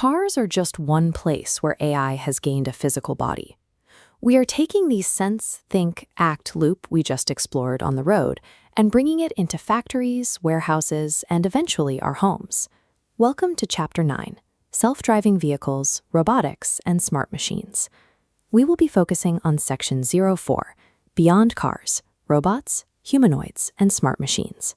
Cars are just one place where AI has gained a physical body. We are taking the sense, think, act loop we just explored on the road and bringing it into factories, warehouses, and eventually our homes. Welcome to Chapter 9, Self-Driving Vehicles, Robotics, and Smart Machines. We will be focusing on Section 04, Beyond Cars, Robots, Humanoids, and Smart Machines.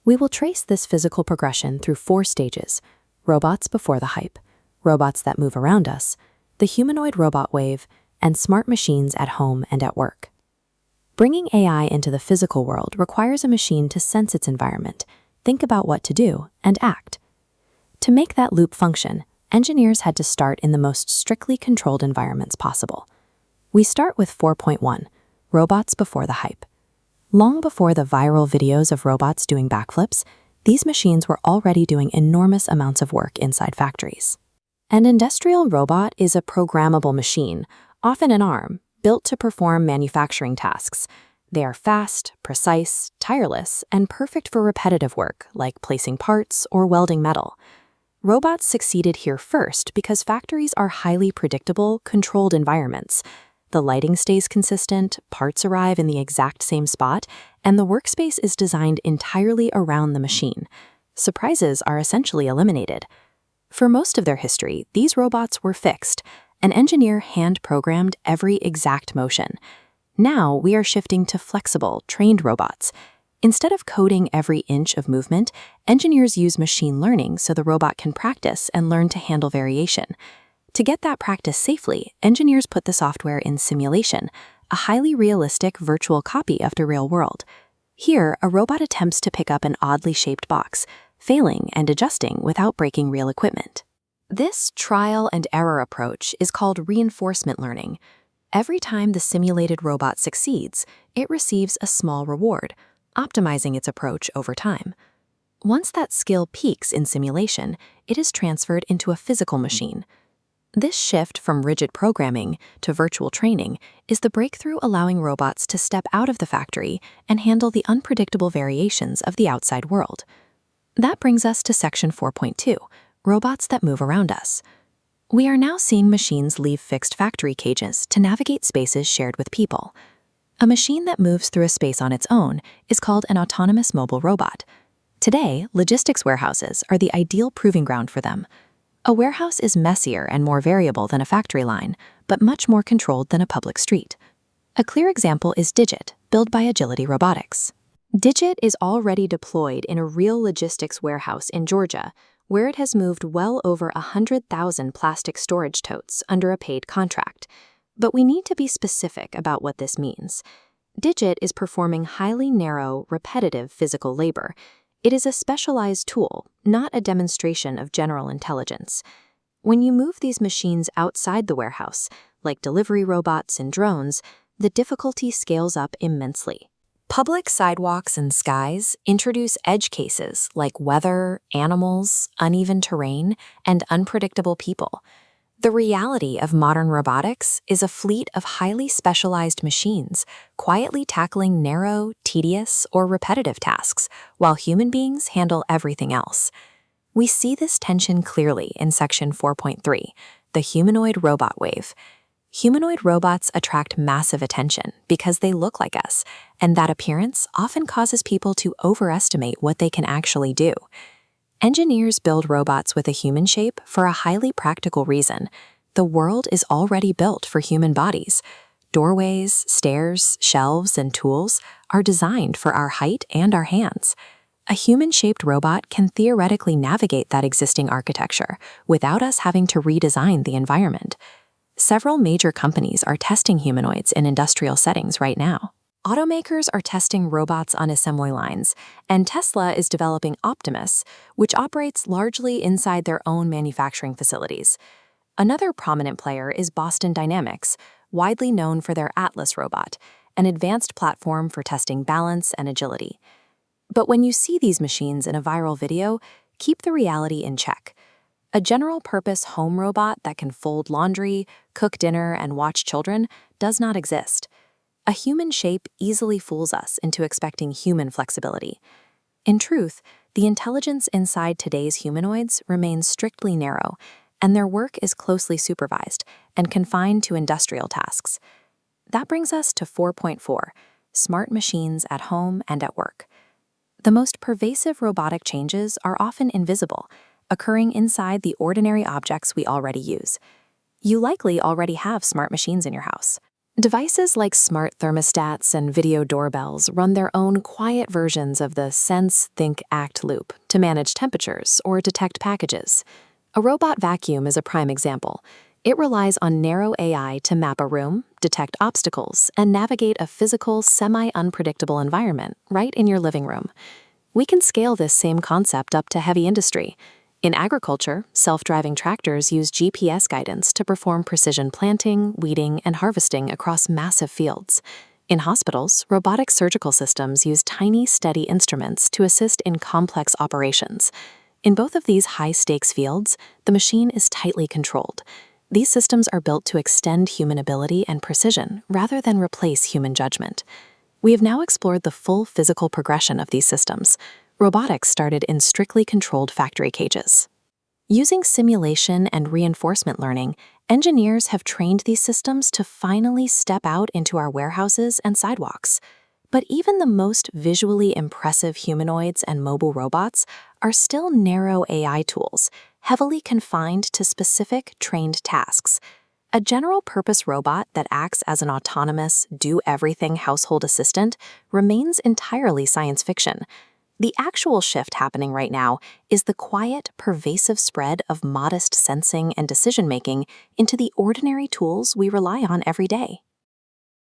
We will trace this physical progression through 4 stages: robots before the hype, robots that move around us, the humanoid robot wave, and smart machines at home and at work. Bringing AI into the physical world requires a machine to sense its environment, think about what to do, and act. To make that loop function, engineers had to start in the most strictly controlled environments possible. We start with 4.1, robots before the hype. Long before the viral videos of robots doing backflips, these machines were already doing enormous amounts of work inside factories. An industrial robot is a programmable machine, often an arm, built to perform manufacturing tasks. They are fast, precise, tireless, and perfect for repetitive work like placing parts or welding metal. Robots succeeded here first because factories are highly predictable, controlled environments. The lighting stays consistent, parts arrive in the exact same spot, and the workspace is designed entirely around the machine. Surprises are essentially eliminated. For most of their history, these robots were fixed. An engineer hand-programmed every exact motion. Now we are shifting to flexible, trained robots. Instead of coding every inch of movement, engineers use machine learning so the robot can practice and learn to handle variation. To get that practice safely, engineers put the software in simulation, a highly realistic virtual copy of the real world. Here, a robot attempts to pick up an oddly shaped box, failing and adjusting without breaking real equipment. This trial and error approach is called reinforcement learning. Every time the simulated robot succeeds, it receives a small reward, optimizing its approach over time. Once that skill peaks in simulation, it is transferred into a physical machine. This shift from rigid programming to virtual training is the breakthrough allowing robots to step out of the factory and handle the unpredictable variations of the outside world. That brings us to Section 4.2, robots that move around us. We are now seeing machines leave fixed factory cages to navigate spaces shared with people. A machine that moves through a space on its own is called an autonomous mobile robot. Today, logistics warehouses are the ideal proving ground for them. A warehouse is messier and more variable than a factory line, but much more controlled than a public street. A clear example is Digit, built by Agility Robotics. Digit is already deployed in a real logistics warehouse in Georgia, where it has moved well over 100,000 plastic storage totes under a paid contract. But we need to be specific about what this means. Digit is performing highly narrow, repetitive physical labor. It is a specialized tool, not a demonstration of general intelligence. When you move these machines outside the warehouse, like delivery robots and drones, the difficulty scales up immensely. Public sidewalks and skies introduce edge cases like weather, animals, uneven terrain, and unpredictable people. The reality of modern robotics is a fleet of highly specialized machines, quietly tackling narrow, tedious, or repetitive tasks, while human beings handle everything else. We see this tension clearly in Section 4.3, the humanoid robot wave. Humanoid robots attract massive attention because they look like us, and that appearance often causes people to overestimate what they can actually do. Engineers build robots with a human shape for a highly practical reason. The world is already built for human bodies. Doorways, stairs, shelves, and tools are designed for our height and our hands. A human-shaped robot can theoretically navigate that existing architecture without us having to redesign the environment. Several major companies are testing humanoids in industrial settings right now. Automakers are testing robots on assembly lines, and Tesla is developing Optimus, which operates largely inside their own manufacturing facilities. Another prominent player is Boston Dynamics, widely known for their Atlas robot, an advanced platform for testing balance and agility. But when you see these machines in a viral video, keep the reality in check. A general-purpose home robot that can fold laundry, cook dinner, and watch children does not exist. A human shape easily fools us into expecting human flexibility. In truth, the intelligence inside today's humanoids remains strictly narrow, and their work is closely supervised and confined to industrial tasks. That brings us to 4.4, smart machines at home and at work. The most pervasive robotic changes are often invisible, occurring inside the ordinary objects we already use. You likely already have smart machines in your house. Devices like smart thermostats and video doorbells run their own quiet versions of the sense, think, act loop to manage temperatures or detect packages. A robot vacuum is a prime example. It relies on narrow AI to map a room, detect obstacles, and navigate a physical, semi-unpredictable environment right in your living room. We can scale this same concept up to heavy industry. In agriculture, self-driving tractors use GPS guidance to perform precision planting, weeding, and harvesting across massive fields. In hospitals, robotic surgical systems use tiny, steady instruments to assist in complex operations. In both of these high-stakes fields, the machine is tightly controlled. These systems are built to extend human ability and precision rather than replace human judgment. We have now explored the full physical progression of these systems. Robotics started in strictly controlled factory cages. Using simulation and reinforcement learning, engineers have trained these systems to finally step out into our warehouses and sidewalks. But even the most visually impressive humanoids and mobile robots are still narrow AI tools, heavily confined to specific trained tasks. A general-purpose robot that acts as an autonomous, do-everything household assistant remains entirely science fiction. The actual shift happening right now is the quiet, pervasive spread of modest sensing and decision-making into the ordinary tools we rely on every day.